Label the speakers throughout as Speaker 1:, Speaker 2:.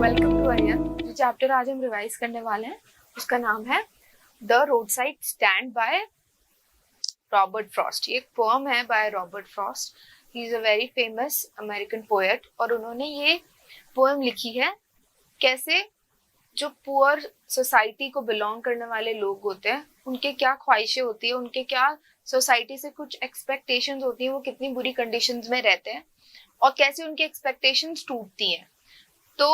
Speaker 1: Welcome to Aryan. जो chapter आज हम रिवाइज करने वाले हैं उसका नाम है the road side stand by Robert Frost. ये एक पोएम है by Robert Frost. He is a very famous American poet और उन्होंने ये पोएम लिखी है कैसे जो पुअर सोसाइटी को बिलोंग करने वाले लोग होते हैं उनके क्या ख्वाहिशें होती है, उनके क्या सोसाइटी से कुछ एक्सपेक्टेशंस होती हैं, वो कितनी बुरी कंडीशंस में रहते हैं और कैसे उनकी एक्सपेक्टेशंस टूटती हैं। तो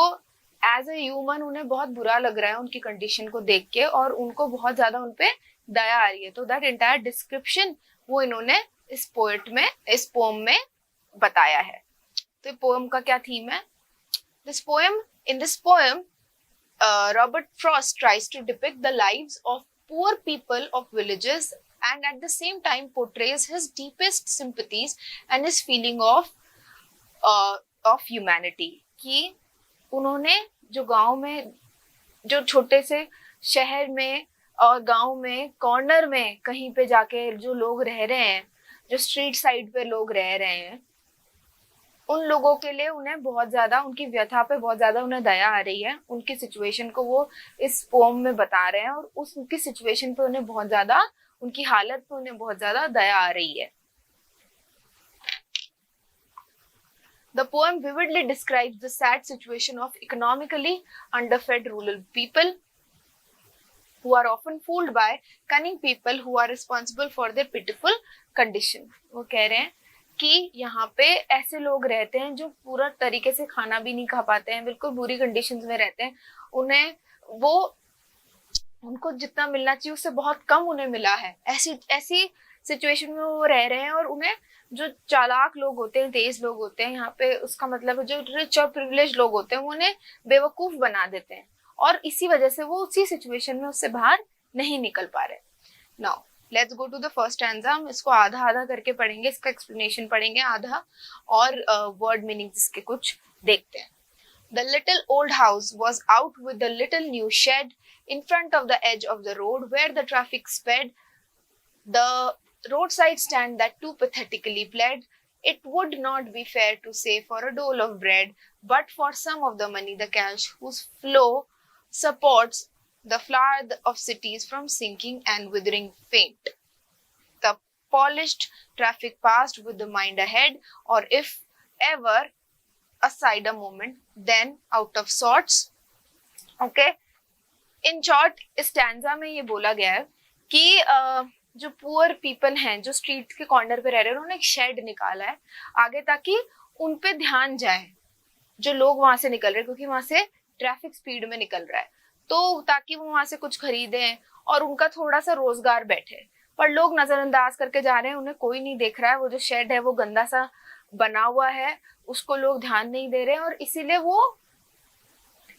Speaker 1: एज अ ह्यूमन उन्हें बहुत बुरा लग रहा है उनकी कंडीशन को देख के और उनको बहुत ज्यादा उनपे दया आ रही है। तो दैट एंटायर डिस्क्रिप्शन वो इन्होंने इस पोएम में बताया है। तो पोएम का क्या थीम है? In this poem Robert Frost tries to depict the lives of poor people of villages and at the same time portrays his deepest sympathies and his feeling of humanity। कि उन्होंने जो गांव में, जो छोटे से शहर में और गांव में कॉर्नर में कहीं पे जाके जो लोग रह रहे हैं, जो स्ट्रीट साइड पे लोग रह रहे हैं, उन लोगों के लिए उन्हें बहुत ज्यादा उनकी व्यथा पे बहुत ज्यादा उन्हें दया आ रही है। उनकी सिचुएशन को वो इस पोएम में बता रहे हैं और उनकी सिचुएशन पे उन्हें बहुत ज्यादा, उनकी हालत पे उन्हें बहुत ज्यादा दया आ रही है। The poem vividly describes the sad situation of economically underfed rural people who are often fooled by cunning people who are responsible for their pitiful condition। वो कह रहे हैं कि यहाँ पे ऐसे लोग रहते हैं जो पूरा तरीके से खाना भी नहीं खा पाते हैं, बिल्कुल बुरी कंडीशंस में रहते हैं। उनको जितना मिलना चाहिए उससे बहुत कम उन्हें मिला है। ऐसी सिचुएशन में वो रह रहे हैं और उन्हें जो चालाक लोग होते हैं, तेज लोग होते हैं, यहाँ पे उसका मतलब जो रिच और प्रिविलेज लोग होते हैं वो उन्हें बेवकूफ बना देते हैं और इसी वजह से वो उसी सिचुएशन में उससे बाहर नहीं निकल पा रहे। Now let's go to the first stanza. हम इसको आधा आधा करके पढ़ेंगे, इसका एक्सप्लेनेशन पढ़ेंगे आधा और वर्ड मीनिंग्स इसके कुछ देखते हैं। The little old house was out with the little new shed in front of the edge of the road where the traffic sped. The roadside stand that too pathetically pled, it would not be fair to say for a dole of bread, but for some of the money the cash whose flow supports the flood of cities from sinking and withering faint. The polished traffic passed with the mind ahead, or if ever aside a moment, then out of sorts. Okay? In short, इस stanza में ये बोला गया है कि जो poor people हैं, जो स्ट्रीट के कॉर्नर पे रह रहे हैं, उन्होंने एक शेड निकाला है आगे ताकि उन पे ध्यान जाए जो लोग वहां से निकल रहे हैं, क्योंकि वहां से ट्रैफिक स्पीड में निकल रहा है, तो ताकि वो वहां से कुछ खरीदें और उनका थोड़ा सा रोजगार बैठे। पर लोग नजरअंदाज करके जा रहे हैं, उन्हें कोई नहीं देख रहा है। वो जो शेड है वो गंदा सा बना हुआ है, उसको लोग ध्यान नहीं दे रहे हैं और इसीलिए वो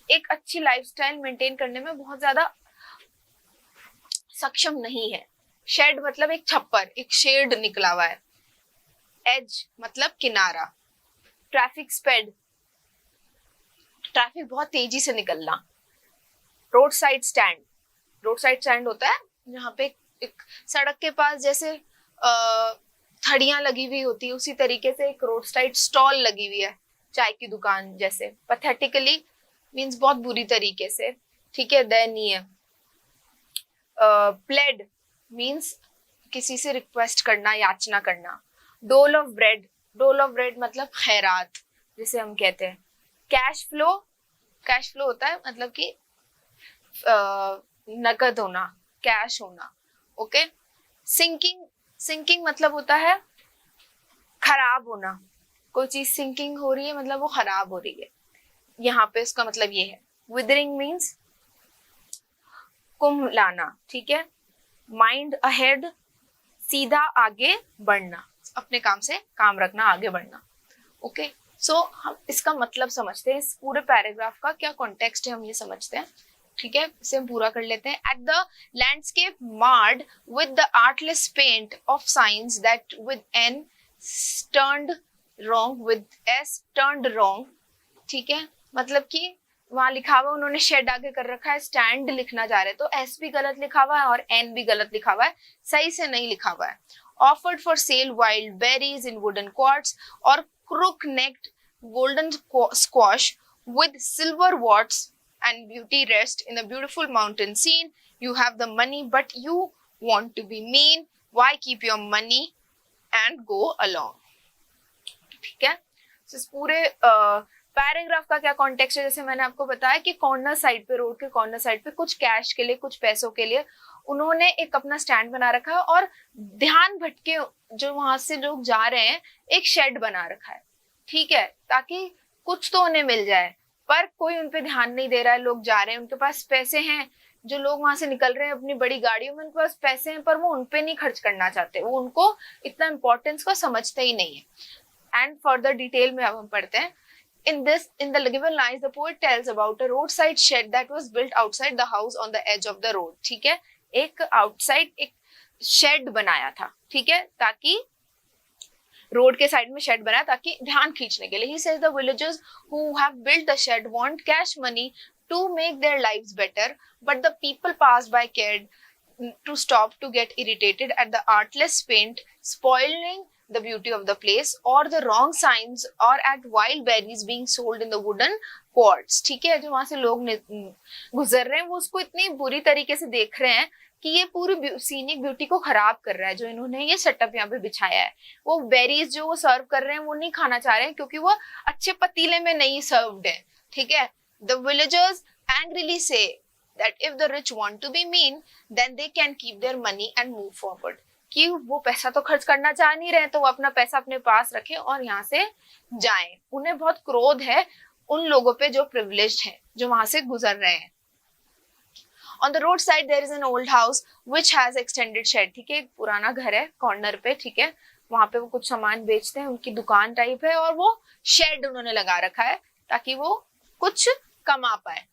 Speaker 1: एक अच्छी लाइफस्टाइल मेंटेन करने में बहुत ज्यादा सक्षम नहीं है। शेड मतलब एक छप्पर, एक शेड निकला हुआ है। एज मतलब किनारा। ट्रैफिक स्पेड, ट्रैफिक बहुत तेजी से निकलना। रोड साइड स्टैंड होता है जहाँ पे एक सड़क के पास जैसे थड़ियां लगी हुई होती है, उसी तरीके से एक रोड साइड स्टॉल लगी हुई है, चाय की दुकान जैसे। पैथेटिकली मीन्स बहुत बुरी तरीके से, ठीक है, दयनीय। प्लेड मीन्स किसी से रिक्वेस्ट करना, याचना करना। डोल ऑफ ब्रेड मतलब खैरात जिसे हम कहते हैं। कैश फ्लो होता है मतलब कि नकद होना, कैश होना। ओके। सिंकिंग मतलब होता है खराब होना। कोई चीज सिंकिंग हो रही है मतलब वो खराब हो रही है। यहाँ पे उसका मतलब ये है। विदरिंग मीन्स कुम्हलाना, ठीक है। माइंड अहेड, सीधा आगे बढ़ना, अपने काम से काम रखना, आगे बढ़ना। ओके। सो हम इसका मतलब समझते हैं, इस पूरे पैराग्राफ का क्या कॉन्टेक्स्ट है हम ये समझते हैं, ठीक है। इसे हम पूरा कर लेते हैं। At the landscape marred with the artless paint of science that with an turned wrong, with S turned wrong, ठीक है। मतलब कि वहां लिखा हुआ, उन्होंने शेड आगे कर रखा है, स्टैंड लिखना चाह रहे हैं तो एस भी गलत लिखा हुआ है और एन भी गलत लिखा हुआ है, सही से नहीं लिखा हुआ है। Offered for sale wild berries in wooden quarts और crook necked golden squash with silver warts and beauty rest in a beautiful mountain scene. You have the money but you want to be mean. Why keep your money and go along? ठीक है, तो इस पूरे paragraph का क्या context है, जैसे मैंने आपको बताया कि कॉर्नर साइड पे, रोड के कॉर्नर साइड पे कुछ कैश के लिए, कुछ पैसों के लिए उन्होंने एक अपना स्टैंड बना रखा है और ध्यान भटके जो वहां से लोग जा रहे हैं एक शेड बना रखा है, ठीक है, ताकि कुछ तो उन्हें मिल जाए, पर कोई उनपे ध्यान नहीं दे रहा है। लोग जा रहे हैं, उनके पास पैसे हैं, जो लोग वहां से निकल रहे हैं अपनी बड़ी गाड़ियों में, उनके पास पैसे हैं, पर वो उनपे नहीं खर्च करना चाहते, वो उनको इतना इंपॉर्टेंस को समझते ही नहीं है। एंड फर्दर डिटेल में अब हम पढ़ते हैं। In the given lines, the poet tells about a roadside shed that was built outside the house on the edge of the road. ठीक है, एक आउटसाइड एक शेड बनाया था, ठीक है, ताकि रोड के साइड में शेड बनाया ताकि ध्यान खींचने के लिए। He says the villagers who have built the shed want cash money to make their lives better, but the people passed by cared to stop to get irritated at the artless paint spoiling the beauty of the place, or the wrong signs, or at wild berries being sold in the wooden courts. ठीक है, जो वहां से लोग गुजर रहे हैं वो उसको इतनी बुरी तरीके से देख रहे हैं कि ये पूरी सीनिक ब्यूटी को खराब कर रहा है। जो इन्होंने ये सेटअप यहाँ पे बिछाया है, वो बेरीज जो वो सर्व कर रहे हैं वो नहीं खाना चाह रहे हैं क्योंकि वो अच्छे पतीले में नहीं सर्व्ड है, ठीक है। The villagers angrily say that if the rich want to be mean, then they can keep their money and move forward. कि वो पैसा तो खर्च करना चाह नहीं रहे, तो वो अपना पैसा अपने पास रखें और यहाँ से जाएं। उन्हें बहुत क्रोध है उन लोगों पे जो प्रिविलेज्ड हैं, जो वहां से गुजर रहे हैं। On the road side there is an old house which has extended shed. ठीक है, एक पुराना घर है कॉर्नर पे, ठीक है, वहां पे वो कुछ सामान बेचते हैं, उनकी दुकान टाइप है, और वो शेड उन्होंने लगा रखा है ताकि वो कुछ कमा पाए।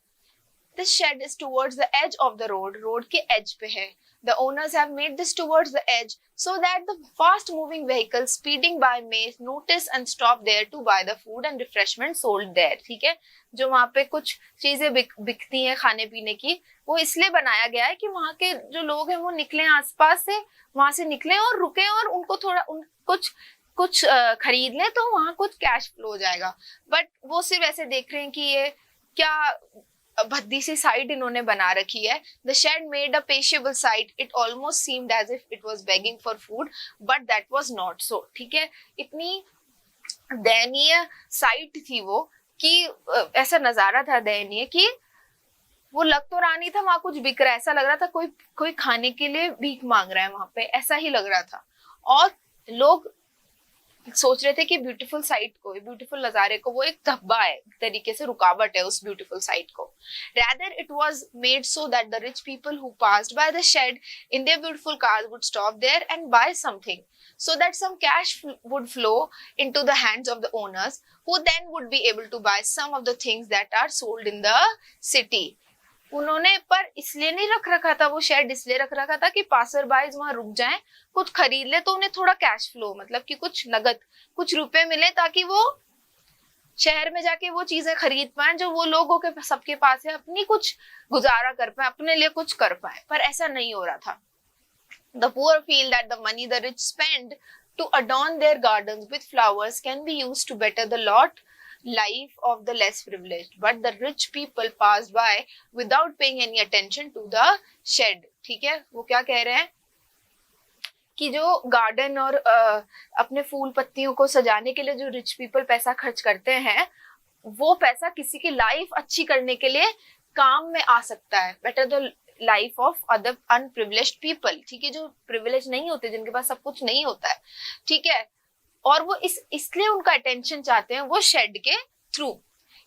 Speaker 1: This shed is towards the edge of the road. Road के edge पे है। The owners have made this towards the edge so that the fast-moving vehicles speeding by may notice and stop there to buy the food and refreshment sold there. ठीक है, जो वहाँ पे कुछ चीजें बिकती हैं खाने पीने की, वो इसलिए बनाया गया है कि वहाँ के जो लोग हैं वो निकले आसपास से, वहां से निकले और रुके और उनको थोड़ा कुछ खरीद ले तो वहां कुछ कैश फ्लो हो जाएगा। बट वो सिर्फ ऐसे देख रहे हैं कि ये क्या भद्दी सी साइट इन्होंने बना रखी है। The shed made a pitiable sight. It almost seemed as if it was begging for food, but that was not so. ठीक है, इतनी दयनीय साइट थी वो कि ऐसा नजारा था दयनीय कि वो लग तो रहा नहीं था वहां कुछ बिक रहा है, ऐसा लग रहा था कोई खाने के लिए भीख मांग रहा है वहां पे, ऐसा ही लग रहा था। और लोग सोच रहे थे कि ब्यूटीफुल साइट को, ब्यूटीफुल नजारे को, वो एक धब्बा है, एक तरीके से रुकावट है उस ब्यूटीफुल साइट को। Rather it was made so that the rich people who passed by the shed in their beautiful cars would stop there and buy something, so that some cash would flow into the hands of the owners, who then would be able to buy some of the things that are sold in the city. उन्होंने पर इसलिए नहीं रख रखा था वो shade, इसलिए रख रखा था कि पासर बाइज वहां रुक जाएं, कुछ खरीद ले तो उन्हें थोड़ा कैश फ्लो, मतलब कि कुछ नगद, कुछ रुपए मिले ताकि वो शहर में जाके वो चीजें खरीद पाए जो वो लोगों के सबके पास है, अपनी कुछ गुजारा कर पाए, अपने लिए कुछ कर पाए। पर ऐसा नहीं हो रहा था। The poor feel that the money the rich spend to adorn their gardens with flowers can be used to better the life of the less privileged, but the rich people passed by without paying any attention to the shed. ठीक है, वो क्या कह रहे हैं कि जो garden और अपने फूल पत्तियों को सजाने के लिए जो रिच पीपल पैसा खर्च करते हैं, वो पैसा किसी की लाइफ अच्छी करने के लिए काम में आ सकता है, better the life of other unprivileged people. ठीक है, जो प्रिविलेज नहीं होते, जिनके पास सब कुछ नहीं होता है, ठीक है, और वो इसलिए उनका अटेंशन चाहते हैं वो शेड के through.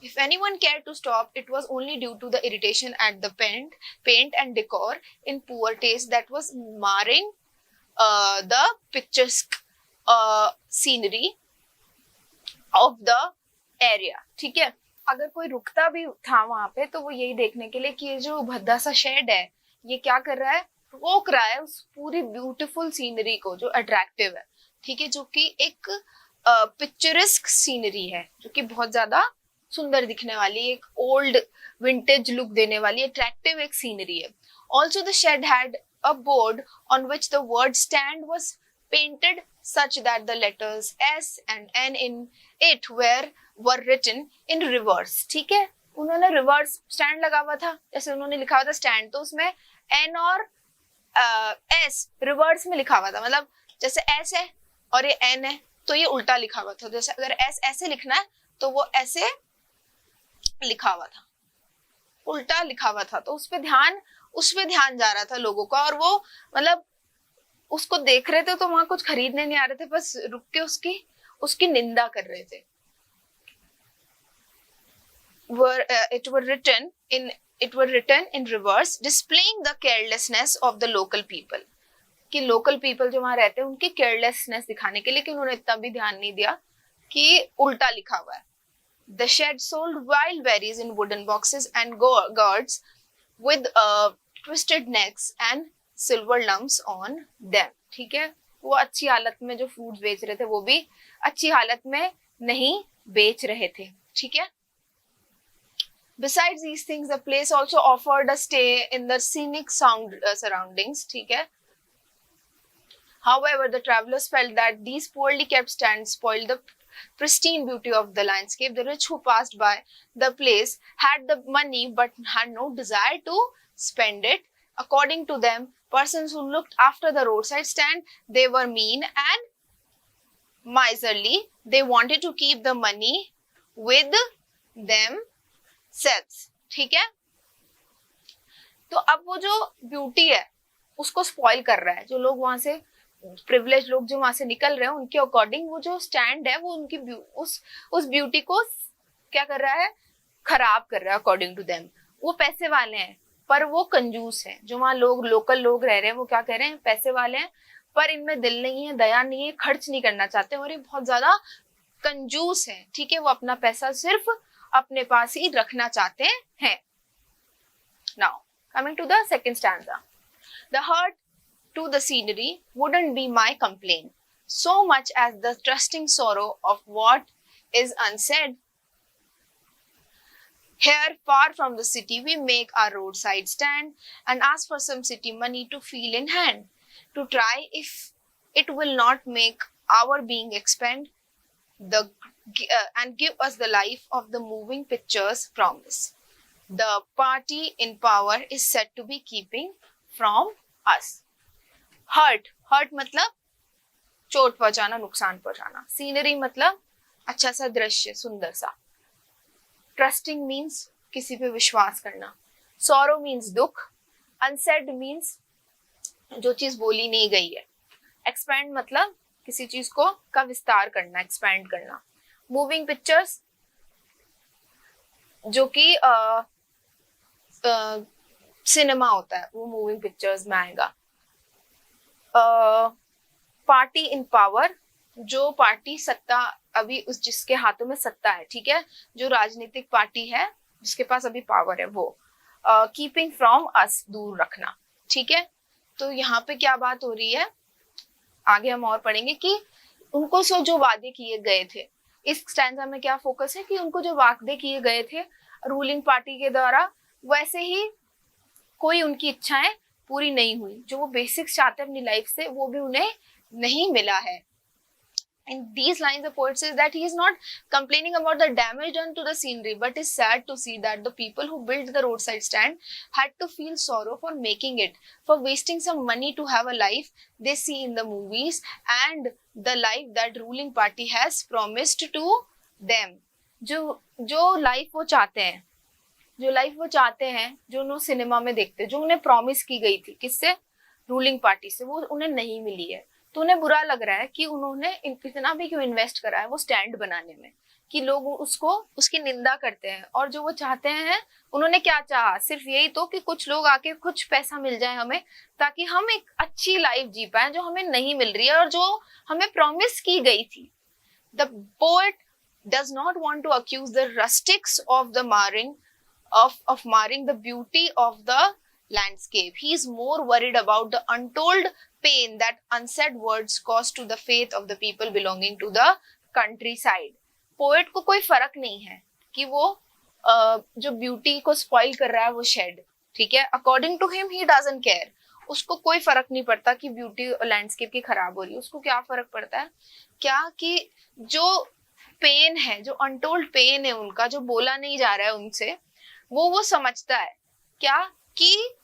Speaker 1: If anyone cared to stop, it was only due to the irritation at the paint and decor in poor taste that was marring the picturesque scenery of the area. ठीक है, अगर कोई रुकता भी था वहां पे तो वो यही देखने के लिए कि ये जो भद्दा सा शेड है ये क्या कर रहा है, रोक रहा है उस पूरी ब्यूटीफुल सीनरी को जो अट्रैक्टिव है। ठीक है, जो कि एक पिक्चरिस्क सीनरी है, जो कि बहुत ज्यादा सुंदर दिखने वाली, एक ओल्ड विंटेज लुक देने वाली अट्रैक्टिव एक सीनरी है। Also the shed had a board on which the word stand was painted such that the letters S and N in it were written in reverse. ठीक है, उन्होंने reverse stand लगा हुआ था, जैसे उन्होंने लिखा हुआ था स्टैंड, तो उसमें N और S रिवर्स में लिखा हुआ था, मतलब जैसे S है और ये N है तो ये उल्टा लिखा हुआ था, जैसे अगर S ऐसे लिखना है तो वो ऐसे लिखा हुआ था, उल्टा लिखा हुआ था, तो उस पे ध्यान जा रहा था लोगों का, और वो मतलब उसको देख रहे थे तो वहां कुछ खरीदने नहीं आ रहे थे, बस रुक के उसकी निंदा कर रहे थे. It were written in reverse, displaying the carelessness of the local people. कि लोकल पीपल जो वहां रहते हैं उनकी केयरलेसनेस दिखाने के लिए, कि उन्होंने इतना भी ध्यान नहीं दिया कि उल्टा लिखा हुआ है. The shed sold wild berries in wooden boxes and gourds with twisted necks and silver lumps on them. ठीक है, वो अच्छी हालत में जो फ्रूट्स बेच रहे थे वो भी अच्छी हालत में नहीं बेच रहे थे. ठीक है. Besides these things, the place also offered a stay in the scenic surroundings. ठीक है. However, the travelers felt that these poorly kept stands spoiled the pristine beauty of the landscape. The rich who passed by the place had the money but had no desire to spend it. According to them, persons who looked after the roadside stand, they were mean and miserly. They wanted to keep the money with themselves. ठीक है. तो अब वो जो beauty है उसको spoil कर रहा है, जो लोग वहां से प्रिविलेज लोग जो वहां से निकल रहे हैं उनके अकॉर्डिंग वो जो स्टैंड है वो उनकी उस ब्यूटी को क्या कर रहा है, खराब कर रहा है. अकॉर्डिंग टू देम वो पैसे वाले हैं पर वो कंजूस हैं. जो वहां लोग लोकल लोग रह रहे हैं वो क्या कह रहे हैं, पैसे वाले हैं पर इनमें दिल नहीं है, दया नहीं है, खर्च नहीं करना चाहते और ये बहुत ज्यादा कंजूस है. ठीक है, वो अपना पैसा सिर्फ अपने पास ही रखना चाहते हैं. Now coming to the second stanza. The hurt to the scenery wouldn't be my complaint, so much as the trusting sorrow of what is unsaid. Here, far from the city, we make our roadside stand and ask for some city money to feel in hand, to try if it will not make our being expend and give us the life of the moving pictures promise. The party in power is said to be keeping from us. Hurt मतलब चोट पहुंचाना, नुकसान पहुंचाना. Scenery मतलब अच्छा सा दृश्य, सुंदर सा. ट्रस्टिंग मीन्स किसी पे विश्वास करना. सॉरो मीन्स दुख. अनसेड मीन्स जो चीज बोली नहीं गई है. एक्सपैंड मतलब किसी चीज को का विस्तार करना, एक्सपैंड करना. मूविंग पिक्चर्स जो कि सिनेमा होता है वो मूविंग पिक्चर्स में आएगा. पार्टी इन पावर, जो पार्टी सत्ता अभी उस जिसके हाथों में सत्ता है. ठीक है, जो राजनीतिक पार्टी है जिसके पास अभी पावर है वो. कीपिंग फ्रॉम अस, दूर रखना. ठीक है, तो यहाँ पे क्या बात हो रही है आगे हम और पढ़ेंगे कि उनको जो वादे किए गए थे. इस स्टैंजा में क्या फोकस है कि उनको जो वादे किए गए थे रूलिंग पार्टी के द्वारा, वैसे ही कोई उनकी इच्छाएं पूरी नहीं हुई. जो वो बेसिक्स चाहते हैं अपनी लाइफ से वो भी उन्हें नहीं मिला है. In these lines, the poet says that he is not complaining about the damage done to the scenery, but is sad to see that the people who built the roadside stand had to feel sorrow for making it, for wasting some money to have a life they see in the movies and the life that ruling party has promised to them. जो life वो चाहते हैं, जो उन्होंने cinema में देखते, जो उन्हें प्रॉमिस की गई थी किससे, रूलिंग पार्टी से, वो उन्हें नहीं मिली है. तो उन्हें बुरा लग रहा है कि उन्होंने इतना भी क्यों इन्वेस्ट करा है वो स्टैंड बनाने में, कि लोग उसकी निंदा करते हैं. और जो वो चाहते हैं, उन्होंने क्या चाहा, सिर्फ यही तो कि कुछ लोग आके कुछ पैसा मिल जाए हमें, ताकि हम एक अच्छी लाइफ जी पाए जो हमें नहीं मिल रही है और जो हमें प्रॉमिस की गई थी. The poet does not want to accuse the rustics of the marring the beauty of the landscape. He is more worried about the untold pain that unsaid words cause to the faith of the people belonging to the countryside. Poet को कोई फर्क नहीं है कि वो जो beauty को spoil कर रहा है वो शेड. ठीक है, according to him he doesn't care. उसको कोई फर्क नहीं पड़ता कि ब्यूटी लैंडस्केप की खराब हो रही है, उसको क्या फर्क पड़ता है क्या कि जो पेन है, जो अनटोल्ड पेन है उनका, जो बोला नहीं जा रहा है उनसे, वो समझता है क्या कि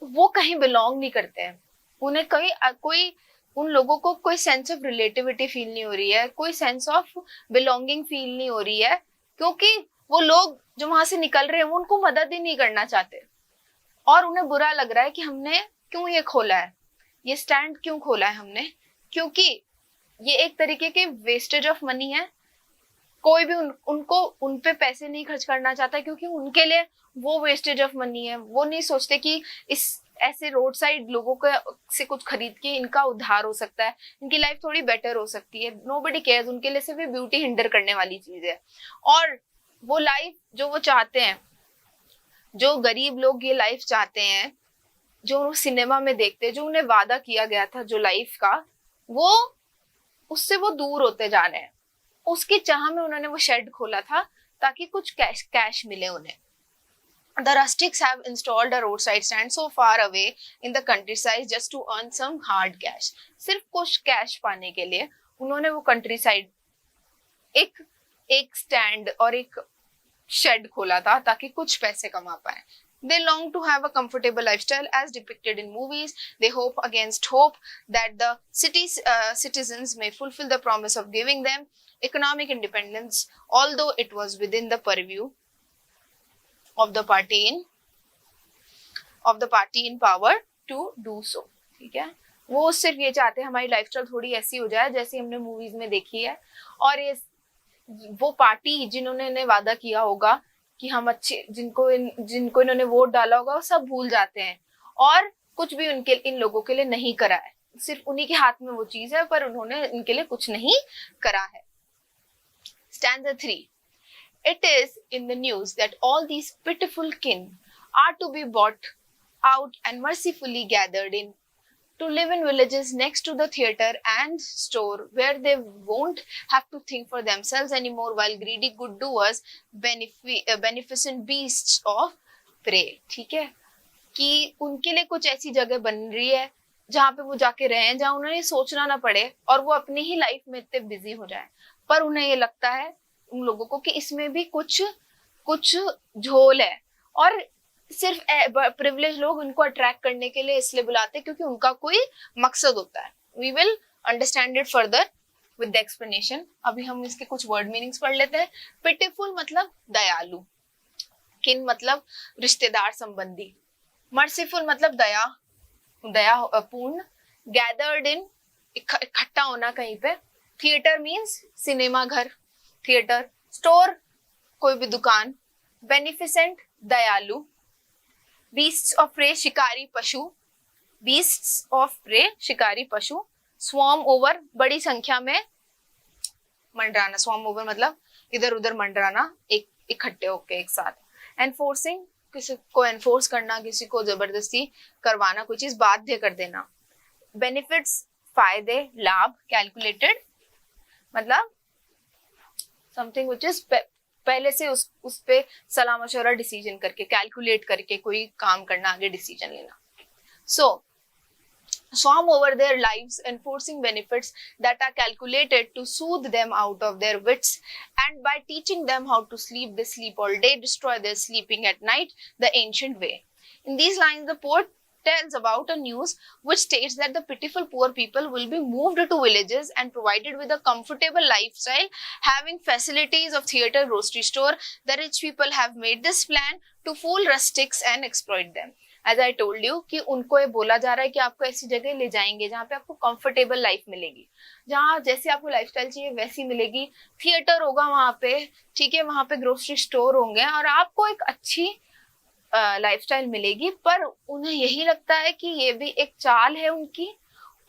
Speaker 1: वो कहीं बिलोंग नहीं करते हैं, उन्हें कहीं कोई, उन लोगों को कोई सेंस ऑफ रिलेटिविटी फील नहीं हो रही है, कोई सेंस ऑफ बिलोंगिंग फील नहीं हो रही है, क्योंकि वो लोग जो वहां से निकल रहे हैं वो उनको मदद ही नहीं करना चाहते, और उन्हें बुरा लग रहा है कि हमने क्यों ये खोला है, ये स्टैंड क्यों खोला है हमने, क्योंकि ये एक तरीके के वेस्टेज ऑफ मनी है। कोई भी उनको उन पे पैसे नहीं खर्च करना चाहता, क्योंकि उनके लिए वो वेस्टेज ऑफ मनी है। वो नहीं सोचते कि इस ऐसे रोड साइड लोगों को से कुछ खरीद के इनका उद्धार हो सकता है, इनकी लाइफ थोड़ी बेटर हो सकती है। नोबडी केयर्स, उनके लिए सिर्फ ब्यूटी हिंडर करने वाली चीज है। और वो लाइफ जो वो चाहते हैं, जो गरीब लोग ये लाइफ चाहते हैं, जो सिनेमा में देखते हैं, जो उन्हें वादा किया गया था जो लाइफ का, वो उससे वो दूर होते जा रहे हैं। उसकी चाह में उन्होंने वो शेड खोला था ताकि कुछ कैश मिले उन्हें। The rustics have installed a roadside stand so far away in the countryside just to earn some hard cash. सिर्फ कुछ कैश पाने के लिए उन्होंने वो कंट्रीसाइड एक स्टैंड और एक शेड खोला था ताकि कुछ पैसे कमा पाए। They long to have a comfortable lifestyle as depicted in movies. They hope against hope that the city's citizens may fulfill the promise of giving them economic independence, although it was within the purview of the party in power to do so. ठीक है, वो सिर्फ ये चाहते हैं हमारी lifestyle थोड़ी ऐसी हो जाए जैसी हमने मूवीज में देखी है, और ये वो पार्टी जिन्होंने इन्हें वादा किया होगा कि हम अच्छे, जिनको इन्होंने वोट डाला होगा, वो सब भूल जाते हैं और कुछ भी इन लोगों के लिए नहीं करा है। सिर्फ उन्हीं के हाथ में वो चीज है, पर उन्होंने इनके लिए कुछ नहीं करा है। Stanza 3. It is in the news that all these pitiful kin are to be bought out and mercifully gathered in to live in villages next to the theater and store, where they won't have to think for themselves anymore while greedy good doers beneficent beasts of prey. ठीक है, कि उनके लिए कुछ ऐसी जगह बन रही है जहाँ पे वो जाके रहें, जहाँ उन्हें सोचना ना पड़े और वो अपनी ही लाइफ में इतने बिजी हो जाए, पर उन्हें ये लगता है उन लोगों को कि इसमें भी कुछ झोल है, और सिर्फ प्रिविलेज लोग उनको अट्रैक्ट करने के लिए इसलिए बुलाते हैं क्योंकि उनका कोई मकसद होता है। We will understand it further with the explanation. अभी हम इसके कुछ वर्ड मीनिंग्स पढ़ लेते हैं। पिटिफुल मतलब दयालु, किन मतलब रिश्तेदार संबंधी, मर्सीफुल मतलब दया पूर्ण, गैदर्ड इन इकट्ठा होना कहीं पे, थिएटर मीन्स सिनेमा घर, थिएटर, स्टोर कोई भी दुकान, बेनिफिसेंट दयालु, बीस्ट्स ऑफ प्रे शिकारी पशु, बीस्ट्स ऑफ प्रे शिकारी पशु, स्वॉर्म ओवर बड़ी संख्या में मंडराना, स्वॉर्म ओवर मतलब इधर उधर मंडराना, एक इकट्ठे होके एक साथ, एनफोर्सिंग किसी को एनफोर्स करना, किसी को जबरदस्ती करवाना, कोई चीज बाध्य कर देना, बेनिफिट्स फायदे लाभ, कैलकुलेटेड मतलब समथिंग विच इज पहले से उस पे सलाह मशवरा डिसीजन करके, कैलकुलेट करके कोई काम करना, आगे डिसीजन लेना। सो swarm over their lives, enforcing benefits that are calculated to soothe them out of their wits, and by teaching them how to sleep, they sleep all day, destroy their sleeping at night the ancient way. In these lines, the poet tells about a news which states that the pitiful poor people will be moved to villages and provided with a comfortable lifestyle, having facilities of theatre, grocery store. The rich people have made this plan to fool rustics and exploit them. As I told you कि उनको ये बोला जा रहा है कि आपको ऐसी जगह ले जाएंगे जहाँ पे आपको कंफर्टेबल लाइफ मिलेगी, जहाँ जैसे आपको लाइफस्टाइल चाहिए वैसी मिलेगी, थिएटर होगा वहाँ पे, ठीक है, वहाँ पे ग्रोसरी स्टोर होंगे और आपको एक अच्छी लाइफस्टाइल मिलेगी। पर उन्हें यही लगता है कि ये भी एक चाल है उनकी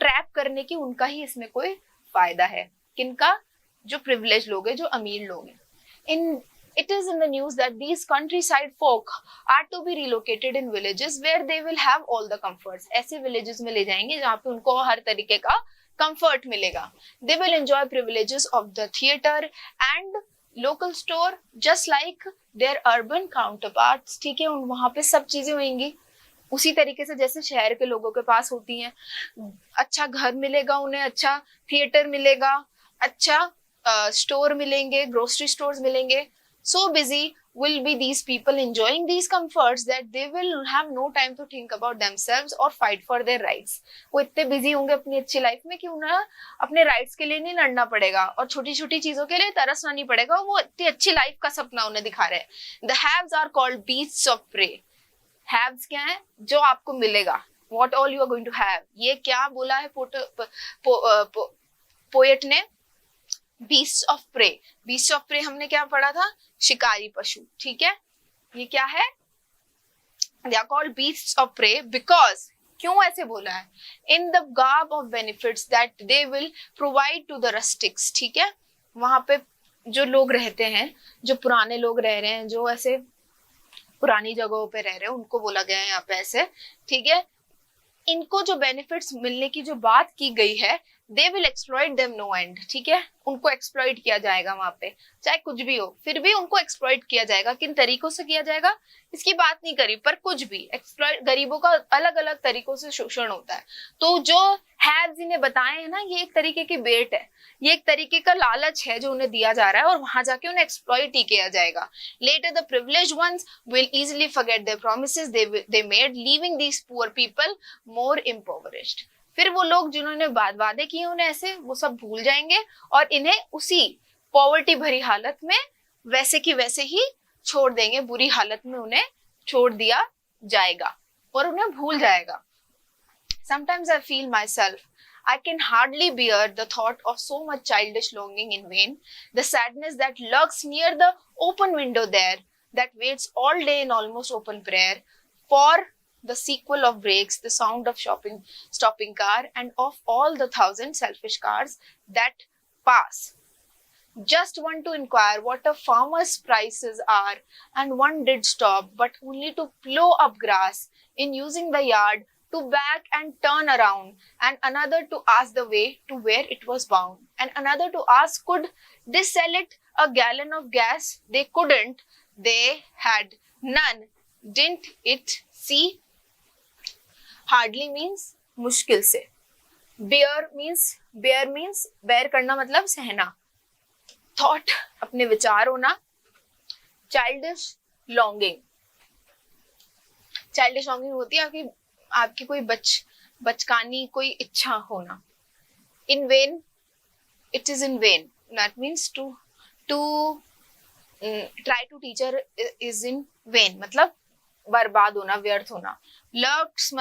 Speaker 1: ट्रैप करने की, उनका ही इसमें कोई फायदा है, किनका, जो प्रिविलेज लोग हैं, जो अमीर लोग हैं। It is in the news that these countryside folk are to be relocated in villages where they will have all the comforts. ऐसे villages में ले जाएंगे जहाँ पे उनको हर तरीके का comfort मिलेगा। They will enjoy privileges of the theatre and local store just like their urban counterparts. ठीक है, वहाँ पे सब चीजें होंगी उसी तरीके से जैसे शहर के लोगों के पास होती हैं, अच्छा घर मिलेगा उन्हें, अच्छा थिएटर मिलेगा, अच्छा स्टोर मिलेंगे, ग्रोसरी स्टोर्स मिलेंगे. So busy will be these people enjoying these comforts that they will have no time to think about themselves or fight for their rights. वो इतने बिजी होंगे अपनी अच्छी लाइफ में कि उन्हें अपने राइट्स के लिए नहीं लड़ना पड़ेगा और छोटी छोटी चीजों के लिए तरसना नहीं पड़ेगा. वो इतनी अच्छी लाइफ का सपना उन्हें दिखा रहे हैं. The haves are called beasts of prey. Haves क्या है? जो आपको मिलेगा. What all you are going to have. ये क्या बोला है पोएट ने? Beast of prey. Beast of prey हमने क्या पढ़ा था? शिकारी पशु. ठीक है, ये क्या है? They are called beasts of prey because, क्यों ऐसे बोला है? In the garb of benefits that they will provide to the rustics. ठीक है, वहां पे जो लोग रहते हैं, जो पुराने लोग रह रहे हैं, जो ऐसे पुरानी जगहों पे रह रहे हैं, उनको बोला गया है यहाँ पे ऐसे. ठीक है, इनको जो बेनिफिट्स मिलने की जो बात की गई है, they will exploit them no end. ठीक है, उनको एक्सप्लॉइट किया जाएगा वहां पे, चाहे कुछ भी हो, फिर भी उनको एक्सप्लॉइट किया जाएगा. किन तरीकों से किया जाएगा इसकी बात नहीं करी, पर कुछ भी एक्सप्लॉइट. गरीबों का अलग अलग तरीकों से शोषण होता है. तो जो हैव्स इन्हें बताए हैं ना, ये एक तरीके की बेट है, ये एक तरीके का लालच है जो उन्हें दिया जा रहा है, और वहां जाके उन्हें एक्सप्लॉइट ही किया जाएगा. Later the privileged ones will easily forget their promises they made, leaving these poor people more impoverished. फिर वो लोग जिन्होंने वादे किए उन्हें ऐसे, वो सब भूल जाएंगे और इन्हें उसी पॉवर्टी भरी हालत में वैसे की वैसे ही छोड़ देंगे. बुरी हालत में उन्हें छोड़ दिया जाएगा और उन्हें भूल जाएगा. Sometimes I feel myself, I can hardly bear the thought of so much childish longing in vain, the sadness that lurks near the open window there, that waits all day in almost open prayer for the sequel of brakes, the sound of stopping car, and of all the thousand selfish cars that pass. Just one to inquire what a farmer's prices are, and one did stop, but only to plow up grass in using the yard, to back and turn around, and another to ask the way to where it was bound, and another to ask could they sell it a gallon of gas. They couldn't, they had none. Didn't it see? Hardly means मुश्किल से. bear means bear करना मतलब सहना. thought अपने विचार होना. childish longing होती है आपकी कोई बचकानी कोई इच्छा होना. in vain, it is in vain, that means to try to teach her is in vain, मतलब बर्बाद होना, व्यर्थ होना. lurks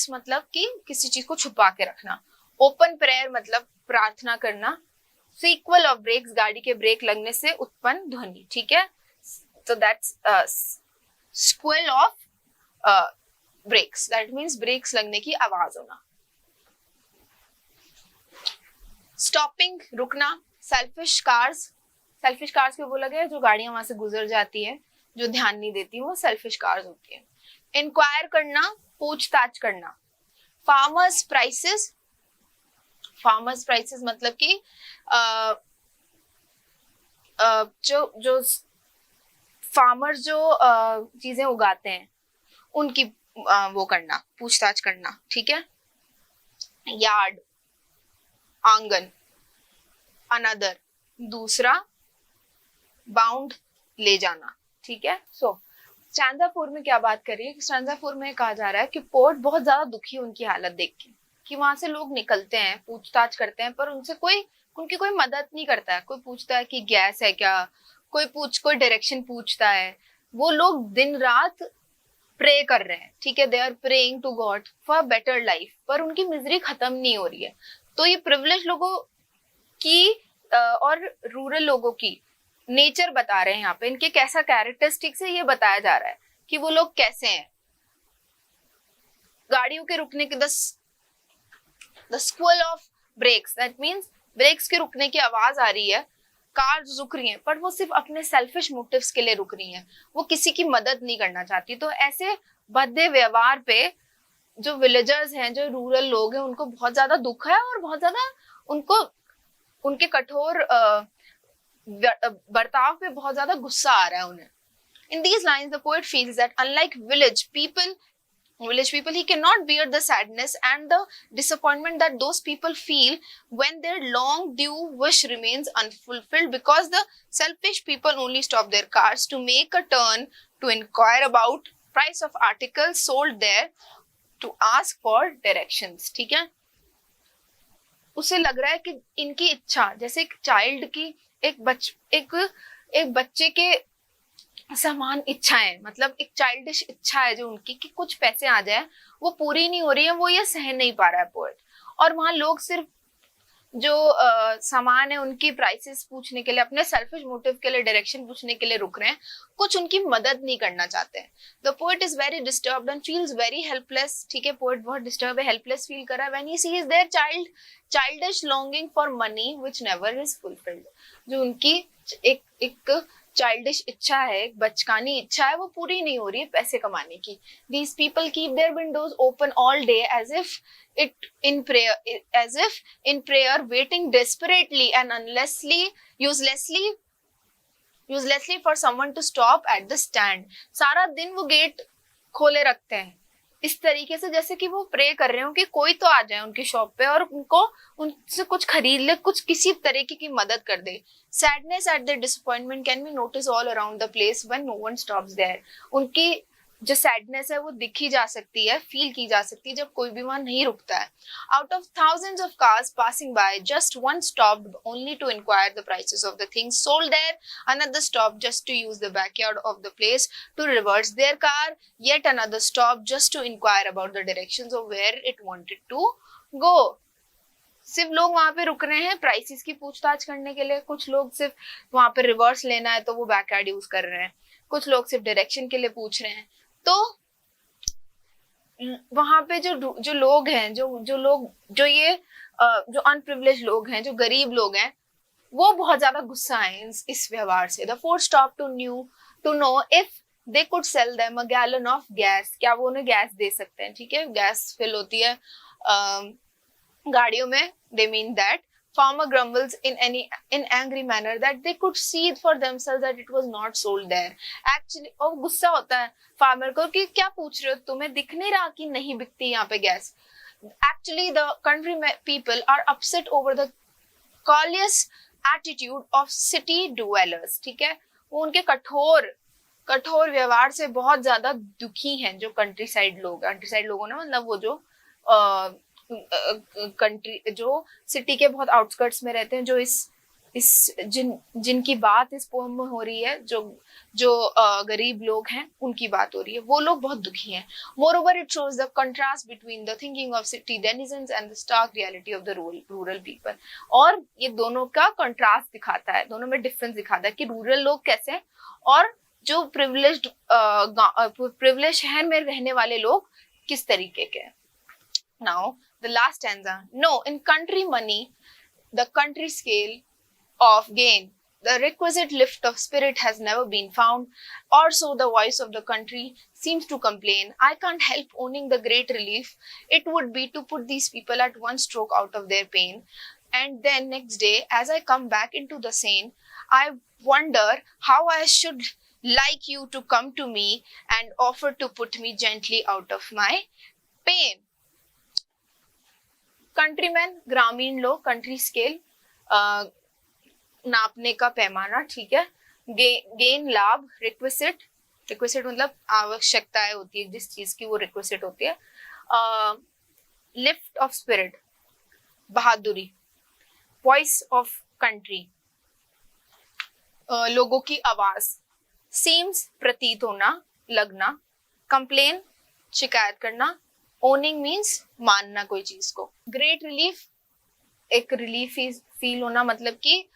Speaker 1: मतलब कि किसी चीज को छुपा के रखना. ओपन प्रेयर मतलब प्रार्थना करना. सीक्वल ऑफ ब्रेक्स, गाड़ी के ब्रेक लगने से उत्पन्न ध्वनि. ठीक है, तो that's squeal of brakes, that means brakes लगने की आवाज होना. स्टॉपिंग रुकना. सेल्फिश कार्स क्यों बोला गया? जो गाड़ियां वहां से गुजर जाती है, जो ध्यान नहीं देती, वो सेल्फिश कार्स होती है. इंक्वायर करना, पूछताछ करना. फार्मर्स प्राइसेस मतलब कि जो फार्मर्स जो चीजें उगाते हैं उनकी वो करना, पूछताछ करना. ठीक है. यार्ड, आंगन. अनदर, दूसरा. बाउंड, ले जाना. ठीक है. सो स्टैंजा 4 में क्या बात कर रही है? स्टैंजा 4 में कहा जा रहा है कि पोर्ट बहुत ज्यादा दुखी है उनकी हालत देख के, कि वहां से लोग निकलते हैं, पूछताछ करते हैं, पर उनकी कोई मदद नहीं करता है. कोई पूछता है कि गैस है क्या, कोई डायरेक्शन पूछता है. वो लोग दिन रात प्रे कर रहे हैं. ठीक है, they are praying to God for better life, पर उनकी मिजरी खत्म नहीं हो रही है. तो ये प्रिविलेज लोगों की और रूरल लोगों की नेचर बता रहे हैं यहाँ पे. इनके कैसा कैरेक्टरिस्टिक्स है ये बताया जा रहा है कि वो लोग कैसे हैं. गाड़ियों के रुकने के the squeal of brakes, that means brakes के रुकने की आवाज आ रही है. कार्स रुक रही हैं, पर वो सिर्फ अपने सेल्फिश मोटिव्स के लिए रुक रही हैं. वो किसी की मदद नहीं करना चाहती. तो ऐसे भद्दे व्यवहार पे जो विलेजर्स हैं, जो रूरल लोग हैं, उनको बहुत ज्यादा दुख है और बहुत ज्यादा उनको उनके कठोर बर्ताव पे बहुत ज्यादा गुस्सा आ रहा है उन्हें. In these lines, the poet feels that unlike village people, he cannot bear the sadness and the disappointment that those people feel when their long due wish remains unfulfilled, because the selfish people only stop their cars to make a turn to inquire about price of articles sold there, to ask for directions. ठीक है, उसे लग रहा है कि इनकी इच्छा, जैसे एक चाइल्ड की एक बच्चे के समान इच्छाएं, मतलब एक चाइल्डिश इच्छा है जो उनकी कि कुछ पैसे आ जाए, वो पूरी नहीं हो रही है, वो ये सहन नहीं पा रहा है पोएट। और वहां लोग सिर्फ जो सामान है उनकी प्राइसेस पूछने के लिए, अपने सेल्फिश मोटिव के लिए, डायरेक्शन पूछने के लिए रुक रहे हैं, कुछ उनकी मदद नहीं करना चाहते हैं। The poet is very disturbed and feels very helpless. ठीक है, पोएट बहुत डिस्टर्ब है, हेल्पलेस फील कर रहा है when he sees their childish longing for money which never is fulfilled. जो उनकी एक चाइल्डिश इच्छा है, एक बचकानी इच्छा है, वो पूरी नहीं हो रही है पैसे कमाने की। These people keep their windows open all day as if in prayer, waiting desperately and uselessly for someone to stop at the stand. सारा दिन वो गेट खोले रखते हैं इस तरीके से जैसे कि वो प्रे कर रहे हो कि कोई तो आ जाए उनकी शॉप पे और उनसे कुछ खरीद ले, कुछ किसी तरीके की मदद कर दे। Sadness at the disappointment can be noticed all around the place when no one stops there. उनकी जो सैडनेस है वो दिखी जा सकती है, फील की जा सकती है जब कोई भी वहां नहीं रुकता है। Out of thousands of cars passing by, just one stopped only to inquire the prices of the things sold there. Another stopped just to use the backyard of the place to reverse their car. Yet another stopped just to inquire about the directions of where it wanted to go. सिर्फ लोग वहां पे रुक रहे हैं prices की पूछताछ करने के लिए, कुछ लोग सिर्फ वहां पे रिवर्स लेना है तो वो बैकयार्ड यूज कर रहे हैं, कुछ लोग सिर्फ डायरेक्शन के लिए पूछ रहे हैं। तो वहां पे जो लोग हैं, जो अनप्रिविलेज लोग हैं, जो गरीब लोग हैं, वो बहुत ज्यादा गुस्सा है इस व्यवहार से। The four stop to know if they could sell them a gallon of gas, क्या वो उन्हें गैस दे सकते हैं। ठीक है, गैस फिल होती है गाड़ियों में। They mean that farmer grumbles in angry manner that they could see it for themselves that it was not sold there. Actually, और गुस्सा होता है फार्मर को कि क्या पूछ रहे हो, तुम्हें दिख नहीं रहा कि नहीं बिकती यहाँ पे gas. Actually, the country people are upset over the callous attitude of city dwellers. ठीक है, वो उनके कठोर व्यवहार से बहुत ज्यादा दुखी हैं जो कंट्री साइड लोगों ने, मतलब वो जो कंट्री जो सिटी के बहुत आउटस्कर्ट्स में रहते हैं, जो जिनकी बात इस पोएम में हो रही है, जो गरीब लोग हैं उनकी बात हो रही है, वो लोग बहुत दुखी हैं। Moreover, it shows the contrast between the thinking of city denizens and the stark reality of the rural people. और ये दोनों का कंट्रास्ट दिखाता है, दोनों में डिफरेंस दिखाता है कि रूरल लोग कैसे हैं और जो प्रिविलेज शहर में रहने वाले लोग किस तरीके के हैं। Now, the last stanza. No, in country money, the country scale of gain, the requisite lift of spirit has never been found, or so the voice of the country seems to complain. I can't help owning the great relief it would be to put these people at one stroke out of their pain. And then next day, as I come back into the scene, I wonder how I should like you to come to me and offer to put me gently out of my pain. Countryman, ग्रामीण लोग, country scale, नापने का पैमाना। ठीक है, gain लाभ, रिक्विसिट मतलब आवश्यकताएं होती है जिस चीज की, वो रिक्विसिट होती है। लिफ्ट ऑफ स्पिरिट, बहादुरी। वॉइस ऑफ कंट्री, लोगों की आवाज। सीम्स, प्रतीत होना, लगना। कंप्लेन, शिकायत करना। ओनिंग मीन्स मानना कोई चीज को। ग्रेट रिलीफ, एक रिलीफ फील होना, मतलब कि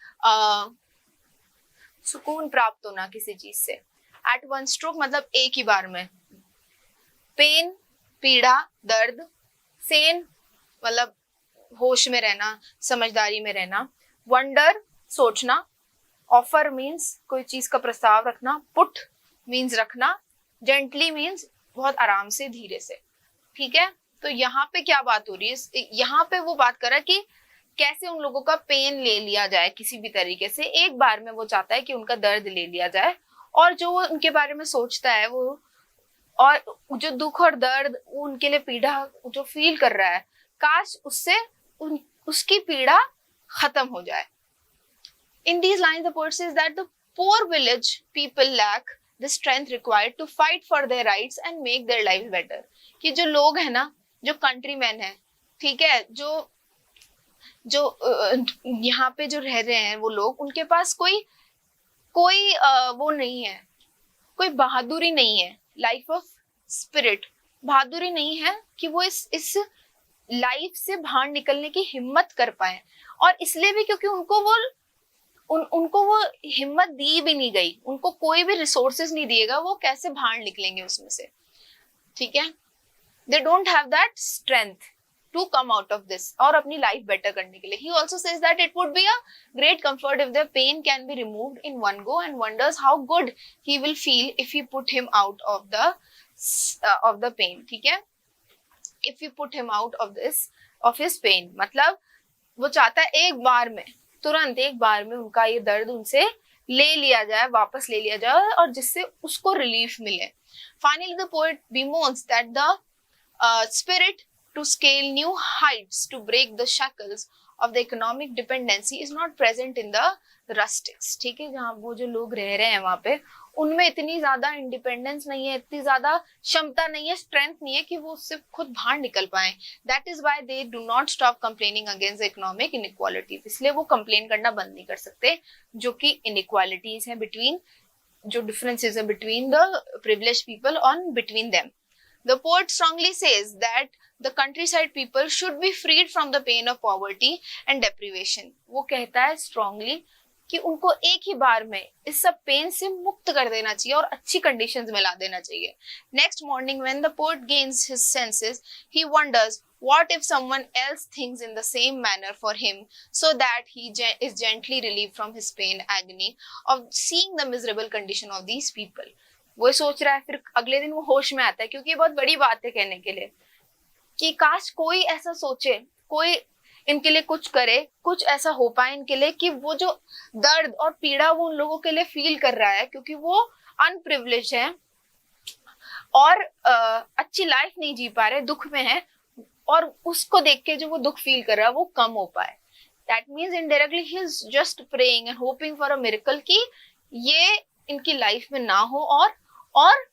Speaker 1: सुकून प्राप्त होना किसी चीज से। एट वन स्ट्रोक मतलब एक ही बार में। पेन, पीड़ा, दर्द। सेन मतलब होश में रहना, समझदारी में रहना। वंडर, सोचना। ऑफर मीन्स कोई चीज का प्रस्ताव रखना। पुट मीन्स रखना। जेंटली मीन्स बहुत आराम से, धीरे से। ठीक है, तो यहाँ पे क्या बात हो रही है, यहाँ पे वो बात कर रहा है कि कैसे उन लोगों का पेन ले लिया जाए किसी भी तरीके से। एक बार में वो चाहता है कि उनका दर्द ले लिया जाए और जो वो उनके बारे में सोचता है वो, और जो दुख और दर्द वो उनके लिए पीड़ा जो फील कर रहा है, काश उससे उसकी पीड़ा खत्म हो जाए. In these lines, the poet says that the poor village people lack the strength required to fight for their rights and make their lives better. कि जो लोग हैं ना, जो कंट्री मैन है, ठीक है, जो यहाँ पे जो रह रहे हैं वो लोग, उनके पास कोई वो नहीं है, कोई बहादुरी नहीं है, लाइफ ऑफ स्पिरिट, बहादुरी नहीं है कि वो इस लाइफ से बाहर निकलने की हिम्मत कर पाए. और इसलिए भी क्योंकि उनको वो हिम्मत दी भी नहीं गई, उनको कोई भी रिसोर्सेज नहीं दिएगा, वो कैसे बाहर निकलेंगे उसमें से, ठीक है. They don't have that strength to come out of this, और अपनी लाइफ बेटर करने के लिए. He also says that it would be a great comfort if the pain can be removed in one go, and wonders how good he will feel if you put him out of the pain, ठीक है. If you put him out of his pain, मतलब वो चाहता है एक बार में, तुरंत एक बार में उनका ये दर्द उनसे ले लिया जाए, वापस ले लिया जाए, और जिससे उसको रिलीफ मिले. Finally, the poet bemoans that the spirit to scale new heights to break the shackles of the economic dependency is not present in the rustics. ठीक है, जहाँ वो जो लोग रह रहे हैं वहां पे, उनमें इतनी ज्यादा इंडिपेंडेंस नहीं है, इतनी ज्यादा क्षमता नहीं है, स्ट्रेंथ नहीं है कि वो उससे खुद बाहर निकल पाए. That is why they do not stop complaining against economic inequalities. इसलिए वो कंप्लेन करना बंद नहीं कर सकते जो कि इनइक्वालिटीज है बिटवीन, जो डिफरेंसेस है between the privileged people on between them. The poet strongly says that the countryside people should be freed from the pain of poverty and deprivation. वो कहता है strongly कि उनको एक ही बार में इस सब पेन से मुक्त कर देना चाहिए और अच्छी कंडीशंस में ला देना चाहिए. Next morning when the poet gains his senses, he wonders what if someone else thinks in the same manner for him, so that he is gently relieved from his pain agony of seeing the miserable condition of these people. वो सोच रहा है, फिर अगले दिन वो होश में आता है, क्योंकि ये बहुत बड़ी बात है कहने के लिए कि काश कोई ऐसा सोचे, कोई इनके लिए कुछ करे, कुछ ऐसा हो पाए इनके लिए कि वो जो दर्द और पीड़ा वो उन लोगों के लिए फील कर रहा है, क्योंकि वो अनप्रिविलेज है और अच्छी लाइफ नहीं जी पा रहे, दुख में है, और उसको देख के जो वो दुख फील कर रहा है वो कम हो पाए. That means indirectly he is just praying and hoping for a miracle कि ये इनकी लाइफ में ना हो, और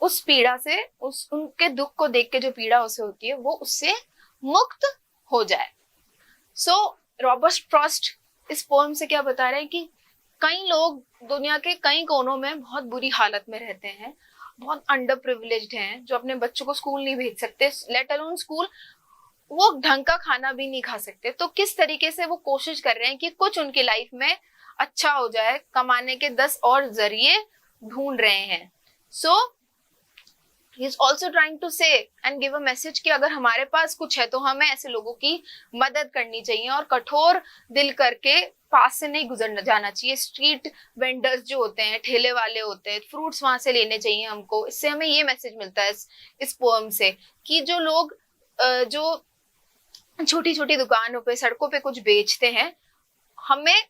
Speaker 1: उस पीड़ा से, उस उनके दुख को देख के जो पीड़ा उसे होती है वो उससे मुक्त हो जाए. सो रॉबर्ट फ्रॉस्ट इस पोएम से क्या बता रहे हैं कि कई लोग दुनिया के कई कोनों में बहुत बुरी हालत में रहते हैं, बहुत अंडर प्रिविलेज्ड हैं, जो अपने बच्चों को स्कूल नहीं भेज सकते, लेट अलोन स्कूल, वो ढंग का खाना भी नहीं खा सकते. तो किस तरीके से वो कोशिश कर रहे हैं कि कुछ उनकी लाइफ में अच्छा हो जाए, कमाने के 10 और जरिए ढूंढ रहे हैं. सो he is also trying to say and give a message कि अगर हमारे पास कुछ है तो हमें ऐसे लोगों की मदद करनी चाहिए और कठोर दिल करके पास से नहीं गुजरना जाना चाहिए. स्ट्रीट वेंडर्स जो होते हैं, ठेले वाले होते हैं, फ्रूट्स वहां से लेने चाहिए हमको. इससे हमें ये मैसेज मिलता है इस पोएम से कि जो लोग जो छोटी छोटी दुकानों पे, सड़कों पे कुछ बेचते हैं, हमें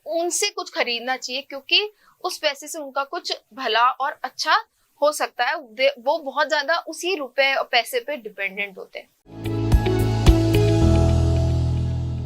Speaker 1: उनसे कुछ खरीदना चाहिए, क्योंकि उस पैसे से उनका कुछ भला और अच्छा हो सकता है. वो बहुत ज्यादा उसी रुपए और पैसे पे डिपेंडेंट होते हैं.